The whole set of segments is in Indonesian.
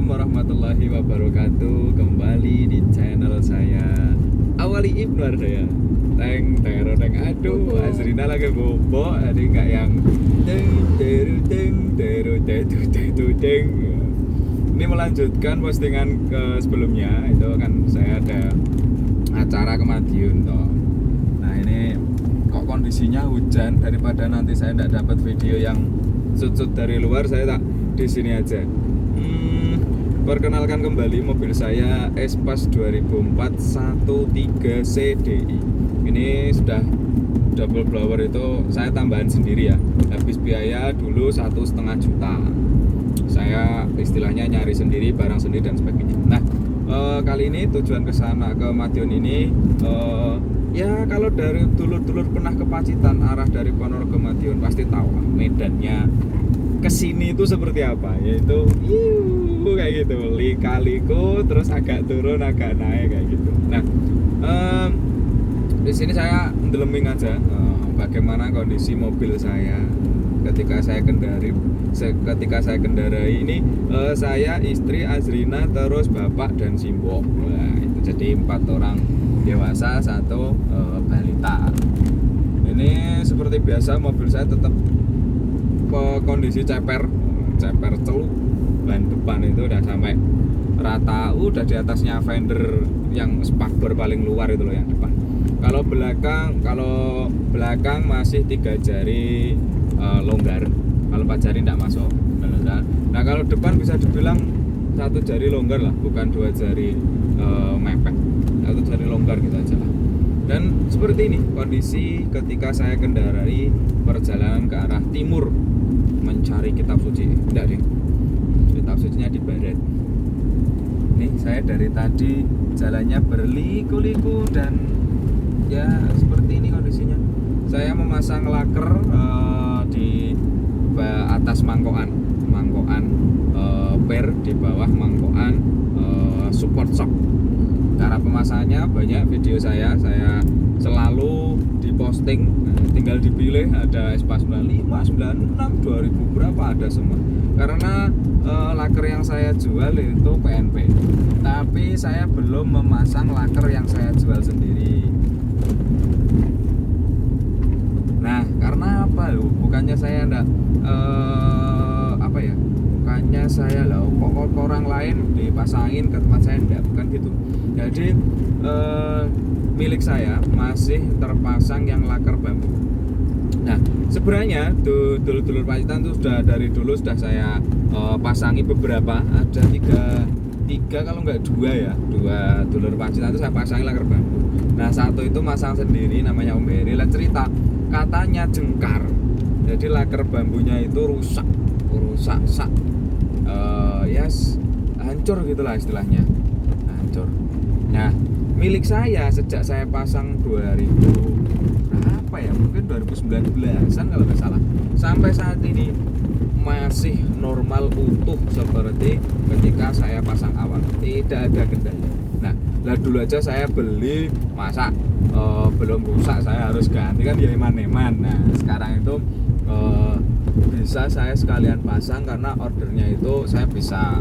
warahmatullahi wabarakatuh. Kembali di channel saya Awali Ibnu Ardaya. Teng tero teng aduh, Azrina lagi bobo, ada nggak yang teng teru teng teru teru teru teng. Ini melanjutkan postingan ke sebelumnya, itu kan saya ada acara ke Madiun toh. Nah ini kok kondisinya hujan, daripada nanti saya tidak dapat video yang sud-sud dari luar, saya tak di sini aja. Perkenalkan kembali, mobil saya Espace 2004 13 CDI. Ini sudah double blower, itu saya tambahan sendiri ya. Habis biaya dulu 1,5 juta. Saya istilahnya nyari sendiri, barang sendiri dan sebagainya. Nah, kali ini tujuan ke sana ke Madiun ini ya kalau dari dulur-dulur pernah ke Pacitan arah dari Ponorogo ke Madiun pasti tahu lah medannya kesini itu seperti apa, yaitu kayak gitu, lika-liku, terus agak turun agak naik kayak gitu. Nah, di sini saya ndeleming aja bagaimana kondisi mobil saya ketika saya kendarai ini. Saya, istri Azrina, terus bapak dan Simbo. Nah, itu jadi 4 orang dewasa, 1 balita. Ini seperti biasa mobil saya tetap kondisi ceper celuk. Ban depan itu udah sampai rata, udah di atasnya fender yang spakbor paling luar itu loh yang depan. Kalau belakang masih 3 jari longgar, kalau 4 jari tidak masuk. Nah kalau depan bisa dibilang 1 jari longgar lah, bukan 2 jari mepet, 1 jari longgar gitu aja lah. Dan seperti ini kondisi ketika saya kendarai perjalanan ke arah timur mencari kitab suci. Enggak deh, kitab sucinya di barat. Nih saya dari tadi jalannya berliku-liku dan ya seperti ini kondisinya. Saya memasang laker di atas mangkokan per, di bawah mangkokan support shock. Cara pemasangannya banyak video saya selalu diposting. Tinggal dipilih, ada Espace 95, 96, 2000 berapa ada semua. Karena laker yang saya jual itu PNP, tapi saya belum memasang laker yang saya jual sendiri. Nah, karena apa loh? Bukannya saya enggak bukannya saya lah kok orang lain dipasangin ke tempat saya, enggak, bukan gitu. Jadi milik saya masih terpasang yang laker bambu. Nah, sebenarnya dulur-dulur Pacitan itu sudah dari dulu sudah saya pasangi beberapa, ada tiga kalau nggak 2 ya, 2 dulur Pacitan itu saya pasangi laker bambu. Nah, 1 itu masang sendiri, namanya Om Heri. Lah cerita katanya jengkar, jadi laker bambunya itu rusak hancur gitulah istilahnya, hancur. Nah, milik saya sejak saya pasang 2000 berapa ya, mungkin 2019an kalau nggak salah, sampai saat ini masih normal utuh seperti ketika saya pasang awal, tidak ada kendala. Nah, dulu aja saya beli, masa belum rusak saya harus ganti kan ya, eman-eman. Nah, sekarang itu bisa saya sekalian pasang karena ordernya itu saya bisa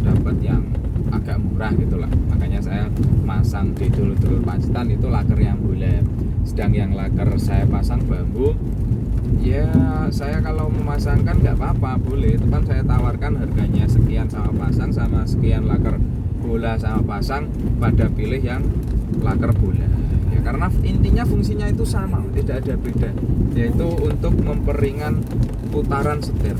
dapat yang agak murah gitulah. Makanya saya masang di dulur-dulur Pacitan itu laker yang bulat. Sedang yang laker saya pasang bambu, ya saya kalau memasangkan nggak apa-apa, boleh. Itu kan saya tawarkan harganya sekian sama pasang, sama sekian laker bola sama pasang, pada pilih yang laker bola. Ya, karena intinya fungsinya itu sama, tidak ada beda, yaitu untuk memperingan putaran setir.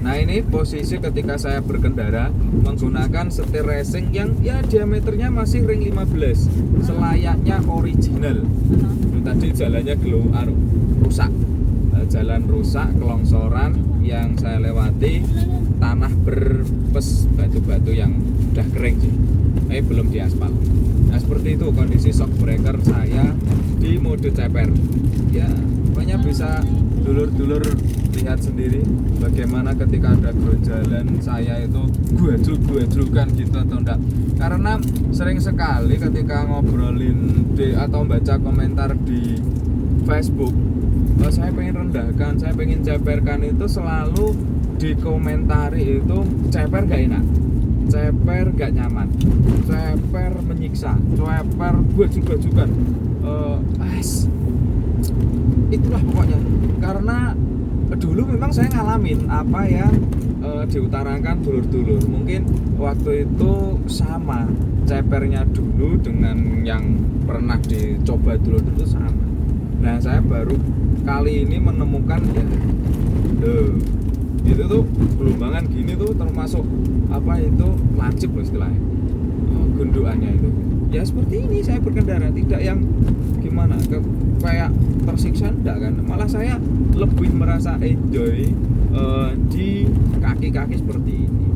Nah, ini posisi ketika saya berkendara menggunakan setir racing yang ya diameternya masih ring 15, selayaknya original. Tadi jalannya rusak, jalan rusak, kelongsoran yang saya lewati, tanah berpes, batu-batu yang udah kering sih, belum diaspal. Nah, seperti itu kondisi shock breaker saya di mode ceper. Ya, pokoknya bisa dulur-dulur lihat sendiri bagaimana ketika ada geronjalan saya itu gue-kan gitu atau enggak. Karena sering sekali ketika ngobrolin atau baca komentar di Facebook saya pengen rendahkan, saya pengen ceperkan, itu selalu dikomentari itu ceper gak enak, ceper gak nyaman, ceper menyiksa, ceper baju-bajukan, itulah pokoknya. Karena dulu memang saya ngalamin apa yang diutarakan dulur-dulur. Mungkin waktu itu sama cepernya dulu dengan yang pernah dicoba dulur-dulur itu sama. Nah, saya baru kali ini menemukan ya, itu tuh gelombangan gini tuh termasuk apa itu lancip loh istilahnya, gundukannya itu. Ya seperti ini saya berkendara, tidak yang gimana kayak tersiksa, enggak kan, malah saya lebih merasa enjoy di kaki-kaki seperti ini.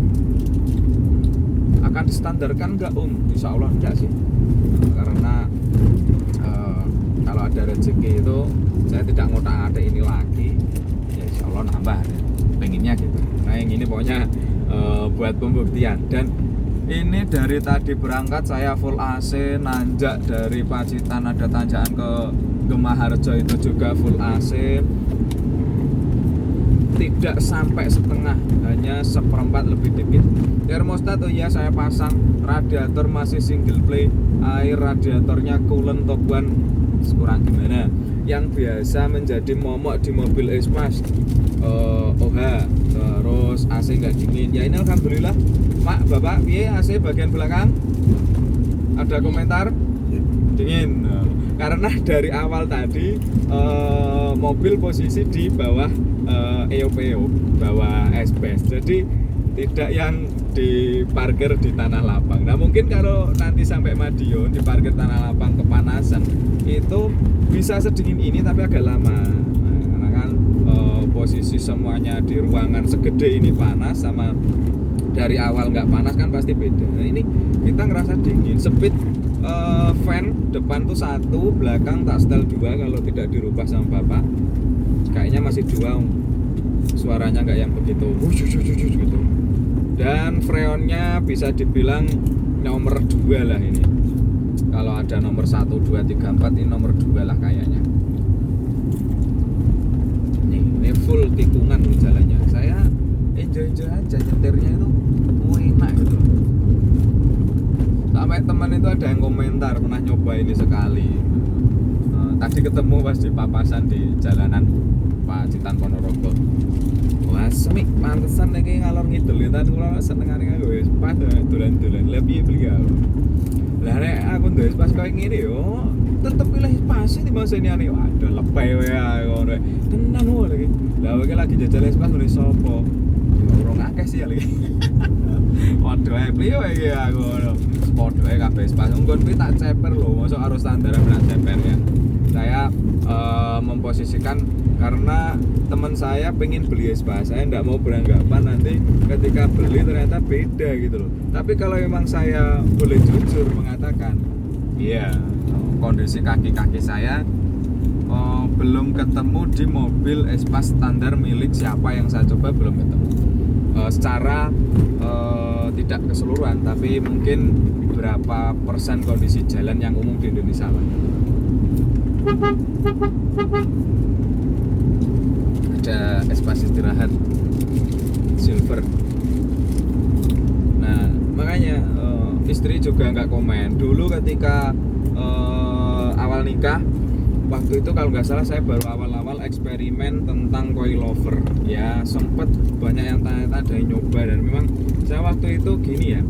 Akan distandarkan enggak Insya Allah enggak sih, karena kalau ada rezeki itu saya tidak ngotak-ngatik ini lagi, ya insya Allah nambah ya. Pengennya gitu. Nah yang ini pokoknya buat pembuktian. Dan ini dari tadi berangkat saya full AC, nanjak dari Pacitan ada tanjakan ke Gemaharjo itu juga full AC, tidak sampai setengah, hanya seperempat lebih dikit. Termostat tuh ya saya pasang, radiator masih single play, air radiatornya coolant top one, kurang gimana. Yang biasa menjadi momok di mobil Espas, OH, terus AC nggak dingin. Ya ini alhamdulillah. Mak, Bapak, piye AC bagian belakang? Ada komentar? Dingin. Karena dari awal tadi mobil posisi di bawah EOPO, bawah SPS. Jadi tidak yang diparkir di tanah lapang. Nah mungkin kalau nanti sampai Madiun diparkir tanah lapang kepanasan itu bisa sedingin ini tapi agak lama. Nah, karena kan posisi semuanya di ruangan segede ini panas sama dari awal nggak panas kan pasti beda. Nah ini kita ngerasa dingin. Speed fan depan tuh 1, belakang tak setel 2 kalau tidak dirubah sama bapak. Kayaknya masih 2, suaranya nggak yang begitu gitu. Dan freonnya bisa dibilang nomor 2 lah ini. Kalau ada nomor 1, 2, 3, 4 ini nomor 2 lah kayaknya. Ini full tikungan jalannya. Saya enjoy aja nyetirnya itu enak gitu. Sampai teman itu ada yang komentar pernah nyoba ini sekali. Tadi ketemu pas di papasan di jalanan Pacitan Ponorogo. Wah, semik pantesan lagi ngalor ngidul ya, kula senengane aku wis pas dolan-dolan. Lah piye beli aku. Lah nek aku ndek pas koyo ngene yo, tetep pilih pas timbang seniane. Waduh, lebay wae ngono. Tenan wae lagi. Lah kowe lagi jajal pas oleh sapa? Ya urung akeh sih ya lagi. Waduh, piye wae iki aku ngono. Padha ae kabeh pas. Nggon kuwi tak ceper lho, mosok harus standaran tak ceper ya. Saya memposisikan karena teman saya pengen beli Espas, saya enggak mau beranggapan nanti ketika beli ternyata beda gitu loh. Tapi kalau memang saya boleh jujur mengatakan, iya, kondisi kaki-kaki saya belum ketemu di mobil Espas standar milik siapa yang saya coba, belum ketemu. Secara tidak keseluruhan, tapi mungkin berapa persen kondisi jalan yang umum di Indonesia lah. Ada Espas istirahat silver. Nah makanya istri juga nggak komen. Dulu ketika awal nikah, waktu itu kalau nggak salah saya baru awal-awal eksperimen tentang coilover. Ya sempet banyak yang tanya-tanya, ada yang nyoba, dan memang saya waktu itu gini ya,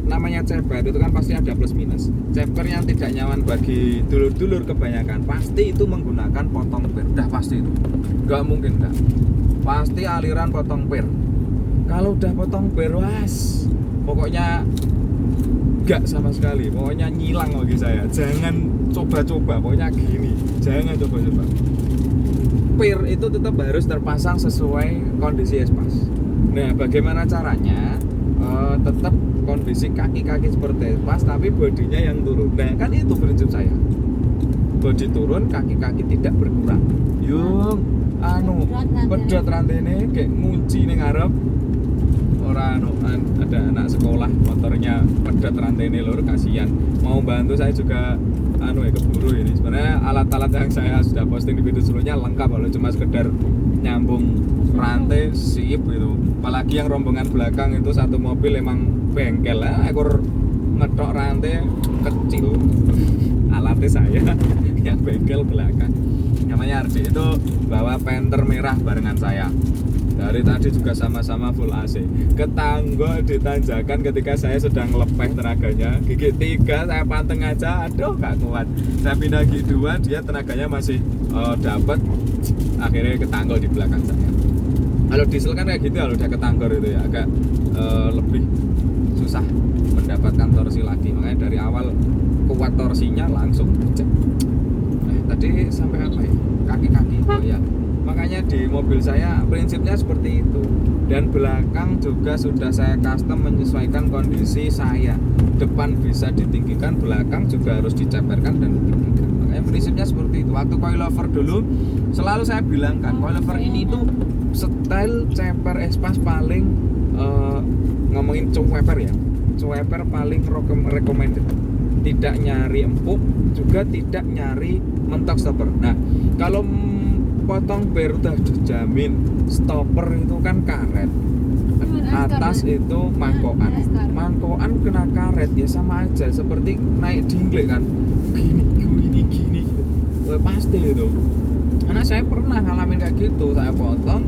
namanya ceper itu kan pasti ada plus minus. Ceper yang tidak nyaman bagi dulur-dulur kebanyakan pasti itu menggunakan potong per, dah pasti itu, nggak mungkin dah, pasti aliran potong per. Kalau udah potong per, was, pokoknya nggak sama sekali, pokoknya nyilang bagi saya. Jangan coba-coba, pokoknya gini, jangan coba-coba. Per itu tetap harus terpasang sesuai kondisi Espas. Nah, bagaimana caranya? Tetap kondisi kaki-kaki seperti Espas, tapi bodinya yang turun. Nah, kan itu prinsip saya. Bodi turun, kaki-kaki tidak berkurang. Yung, pedot rantene kayak ngunci ning ngarep. ada anak sekolah motornya pedot rantai ini lur, kasihan. Mau bantu saya juga keburu ini. Sebenarnya alat-alat yang saya sudah posting di video sebelumnya lengkap, kalau cuma sekedar nyambung rantai sip gitu. Apalagi yang rombongan belakang itu satu mobil emang bengkel lah, ekor ngedok rantai kecil. Alatnya saya yang bengkel belakang. Namanya Ardi itu bawa Panther merah barengan saya. Dari tadi juga sama-sama full AC. Ketanggol di tanjakan ketika saya sedang lepeh tenaganya. Gigi 3 saya panteng aja, aduh gak kuat. Saya pindah gigi 2, dia tenaganya masih dapat. Akhirnya ketanggol di belakang saya. Kalau diesel kan kayak gitu, kalau udah ketanggol itu ya agak lebih susah mendapatkan torsi lagi. Makanya dari awal kuat torsinya langsung cek. Tadi sampai apa ya? Kaki-kaki. Oh ya. Makanya di mobil saya prinsipnya seperti itu. Dan belakang juga sudah saya custom menyesuaikan kondisi saya. Depan bisa ditinggikan, belakang juga harus diceperkan dan ditinggikan. Makanya prinsipnya seperti itu. Waktu coilover dulu selalu saya bilang kan, coilover ini tuh style ceper espas paling ngomongin cueper ya. Cueper paling recommended. Tidak nyari empuk, juga tidak nyari mentok stopper. Nah, kalau potong ber udah dijamin stopper itu kan karet, atas itu mangkokan kena karet ya sama aja seperti naik dingle kan, gini pasti itu. Karena saya pernah ngalamin kayak gitu, saya potong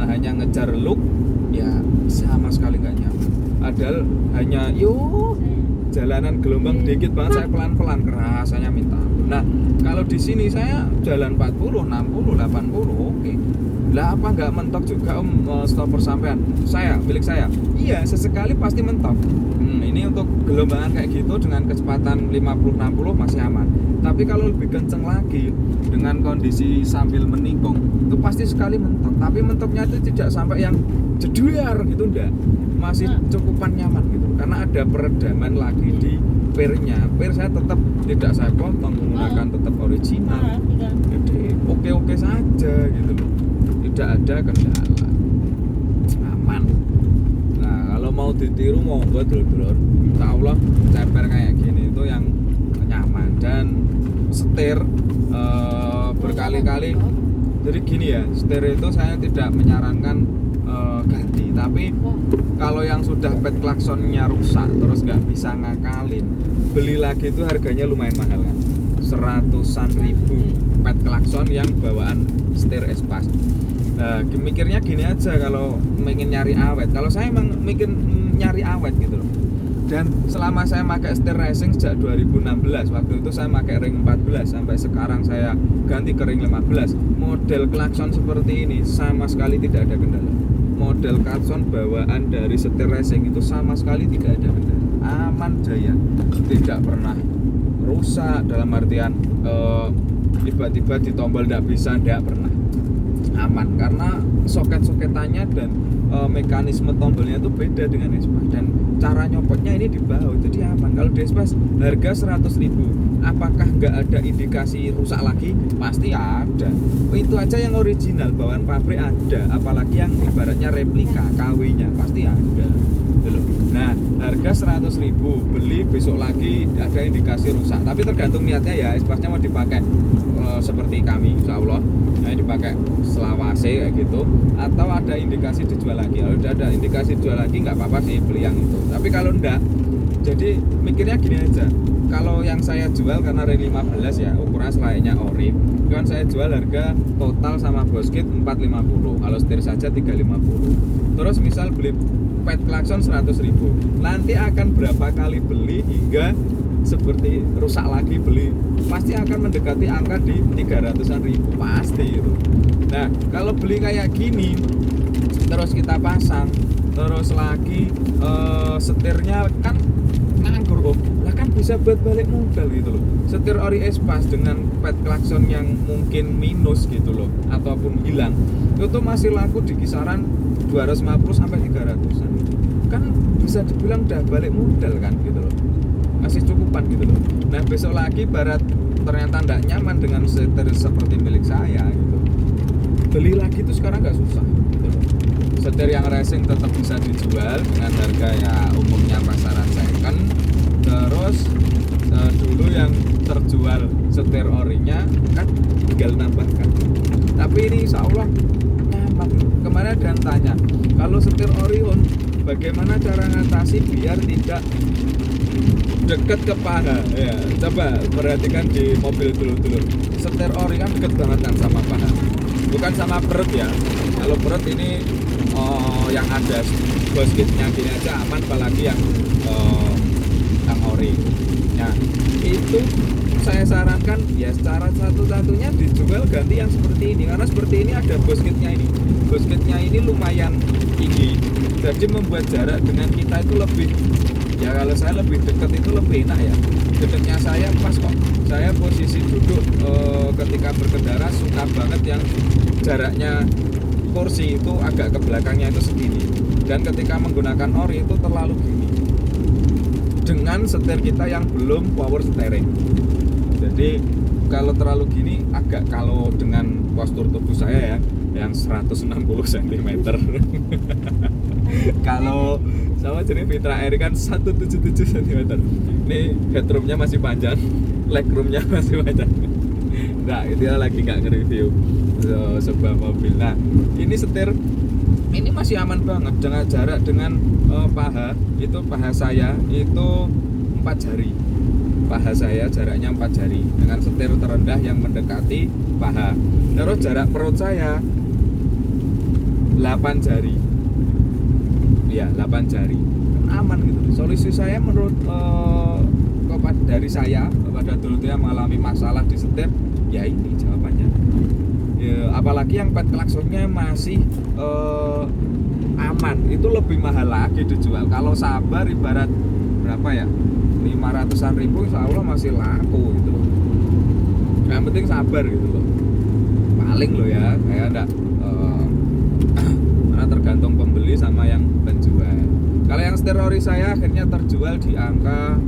hanya ngejar look ya sama sekali nggak nyaman. Padahal hanya jalanan gelombang dikit banget, saya pelan-pelan rasanya minta. Nah, kalau di sini saya jalan 40, 60, 80, oke. Lah apa nggak mentok juga stopper sampean? Milik saya. Iya, sesekali pasti mentok. Ini untuk gelombangan kayak gitu dengan kecepatan 50-60 masih aman. Tapi kalau lebih kenceng lagi dengan kondisi sambil menikung, itu pasti sekali mentok. Tapi mentoknya itu tidak sampai yang jeduar gitu, enggak. Masih cukupan nyaman gitu. Karena ada peredaman lagi di pernya. Per saya tetap tidak saya potong, menggunakan tetap original. Jadi oke-oke saja gitu loh. Tidak ada kendala. Aman. Nah, kalau mau ditiru monggo dulur-dulur. Insyaallah ceper kayak gini itu yang nyaman dan setir berkali-kali. Jadi gini ya, setir itu saya tidak menyarankan ganti, tapi kalau yang sudah pet klaksonnya rusak terus nggak bisa ngakalin, beli lagi itu harganya lumayan mahal kan, 100-an ribu pet klakson yang bawaan setir espas. Mikirnya gini aja, kalau ingin nyari awet, kalau saya emang mikir nyari awet gitu loh. Dan selama saya pakai setir racing sejak 2016, waktu itu saya pakai ring 14 sampai sekarang saya ganti ke ring 15. Model klakson seperti ini sama sekali tidak ada kendala. Model klakson bawaan dari setir racing itu sama sekali tidak ada kendala. Aman jaya, tidak pernah rusak dalam artian tiba-tiba ditombol tidak bisa, tidak pernah. Aman karena soket-soketannya dan mekanisme tombolnya itu beda dengan espas, dan cara nyopotnya ini di baut, jadi aman. Kalau di espas harga 100.000, apakah nggak ada indikasi rusak lagi? Pasti ada. Itu aja yang original bawaan pabrik ada, apalagi yang ibaratnya replika KW-nya pasti ada. Nah, harga 100.000, beli besok lagi ada indikasi rusak, tapi tergantung niatnya ya. Espasnya mau dipakai seperti kami insyaallah dipakai selawase kayak gitu, atau ada indikasi dijual lagi. Kalau udah ada indikasi jual lagi nggak apa-apa sih beli yang itu, tapi kalau enggak, jadi mikirnya gini aja, kalau yang saya jual karena ring 15 ya ukuran selayaknya ori, kan saya jual harga total sama boskit 450, kalau setir saja 350. Terus misal beli pet klakson 100.000, nanti akan berapa kali beli hingga seperti rusak lagi beli, pasti akan mendekati angka di 300-an ribu pasti itu. Nah, kalau beli kayak gini terus kita pasang, terus lagi setirnya kan nganggur, lah kan bisa buat balik modal gitu loh. Setir ori espas dengan pet klakson yang mungkin minus gitu loh ataupun hilang, itu masih laku di kisaran 250 sampai 300-an. Kan bisa dibilang udah balik modal kan gitu loh. Masih cukupan gitu loh. Nah, besok lagi barat ternyata tidak nyaman dengan setir seperti milik saya gitu, beli lagi itu sekarang nggak susah gitu loh. setir yang racing tetap bisa dijual dengan harga ya umumnya pasaran second. Terus dulu yang terjual setir orinya kan tinggal nambahkan. Tapi ini insya Allah nyaman. Kemarin ada yang tanya, kalau setir Orion bagaimana cara ngatasi biar tidak dekat ke paha? Ya, coba perhatikan di mobil dulu. Setir ori kan dekat banget kan sama paha, bukan sama perut ya. Kalau perut ini yang ada boskitnya gini aja aman, apalagi yang ori. Nah, itu saya sarankan ya secara satu-satunya dijual ganti yang seperti ini, karena seperti ini ada boskitnya ini. Boskitnya ini lumayan tinggi, jadi membuat jarak dengan kita itu lebih, ya kalau saya lebih dekat itu lebih enak ya. Dekatnya saya pas kok. Saya posisi duduk ketika berkendara suka banget yang jaraknya kursi itu agak ke belakangnya itu segini, dan ketika menggunakan ori itu terlalu gini dengan setir kita yang belum power steering. Jadi kalau terlalu gini agak, kalau dengan postur tubuh saya ya yang 160 cm kalau sama jenis Fitra Air kan 177 cm. Ini headroomnya masih panjang, legroomnya masih panjang. Nah, itu lagi nggak nge-review sebuah mobil. Nah, ini setir ini masih aman banget dengan jarak dengan paha itu, paha saya itu 4 jari. Paha saya jaraknya 4 jari dengan setir terendah yang mendekati paha. Terus jarak perut saya 8 jari. Ya, 8 jari. Aman gitu. Solusi saya menurut dari saya kepada dulu yang mengalami masalah di setir, ya ini jawabannya. Ya, apalagi yang pet klaksonnya masih aman, itu lebih mahal lagi dijual. Kalau sabar ibarat berapa ya, 500-an ribu insya Allah masih laku gitu loh. Yang penting sabar gitu loh, paling lo ya, kayak enggak karena tergantung pembeli sama yang penjual. Kalau yang setir ori saya akhirnya terjual di angka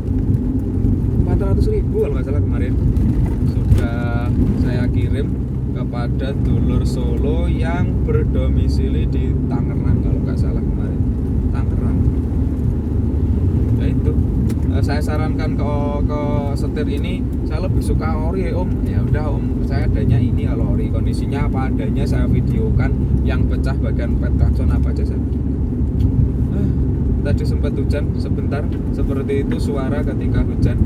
400.000 kalau nggak salah kemarin. Sudah saya kirim kepada dulur Solo yang berdomisili di Tangerang kalau nggak salah kemarin. Tangerang. Ya itu. Saya sarankan ke setir ini, saya lebih suka ori ya Om. Ya udah Om, saya adanya ini kalau ori, kondisinya apa adanya saya videokan, yang pecah bagian pet klakson apa aja saya. Tadi sempat hujan sebentar, seperti itu suara ketika hujan.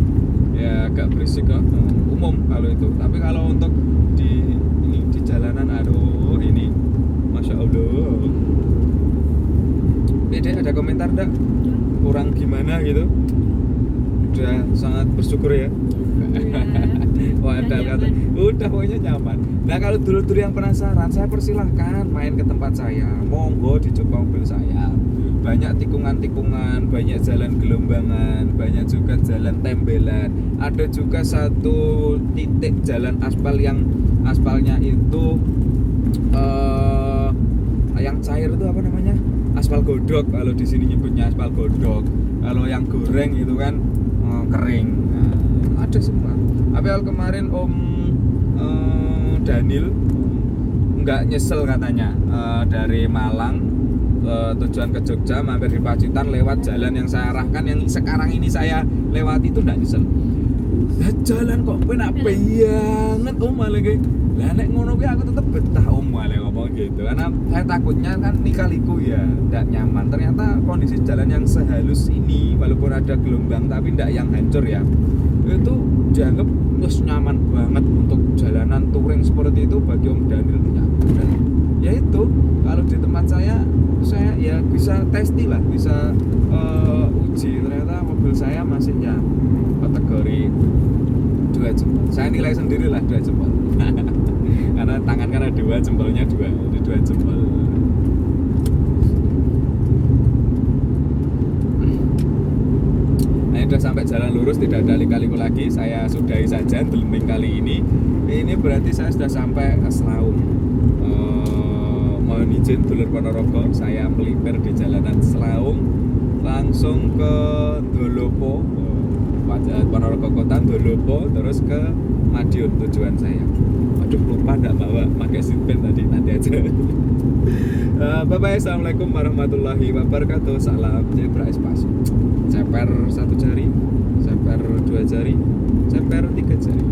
Ya agak berisik kok, umum kalau itu. Tapi kalau untuk di jalanan, aduh ini Masya Allah. Dek, ada komentar enggak? Kurang gimana gitu? Udah sangat bersyukur ya. Wah, ada kata, udah pokoknya nyaman. Nah, kalau dulu-dulu yang penasaran, saya persilahkan main ke tempat saya. Monggo dicoba mobil saya. Banyak tikungan-tikungan, banyak jalan gelombangan, banyak juga jalan tembelan. Ada juga satu titik jalan aspal yang aspalnya itu yang cair itu apa namanya? Aspal godok, kalau di sini nyebutnya aspal godok. Kalau yang goreng itu kan kering. Nah, ada semua. Tapi kalau kemarin Om Daniel nggak nyesel katanya, dari Malang tujuan ke Jogja mampir di Pacitan lewat jalan yang saya arahkan, yang sekarang ini saya lewati itu nggak nyesel. Lah jalan kok penak banget Om, malah kayak lah nek ngono kuwi aku tetep betah Om, malah ngomong gitu. Karena saya takutnya kan nikaliku ya nggak nyaman. Ternyata kondisi jalan yang sehalus ini walaupun ada gelombang tapi nggak yang hancur ya, itu dianggap nyaman banget untuk jalanan touring seperti itu bagi Om Daniel. Dan ya itu kalau di tempat saya ya bisa testi lah, bisa uji. Ternyata mobil saya masih ya kategori 2 jempol. Saya nilai sendiri lah 2 jempol. Karena tangan kan ada 2, jempolnya 2, jadi 2 jempol. Nah, sudah sampai jalan lurus, tidak ada liku-liku lagi. Saya sudahi saja Delming kali ini. Ini berarti saya sudah sampai ke Selaung. Mohon izin dulur Ponorogo, saya melipir di jalanan Selaung langsung ke Dolopo, Ponorogo Kota, Dolopo, terus ke Madiun tujuan saya. Aduh, lupa enggak bawa pakai seatbelt tadi, nanti aja. Bye bye, assalamualaikum warahmatullahi wabarakatuh. Salam zebra espace. Ceper 1 jari, ceper 2 jari, ceper 3 jari.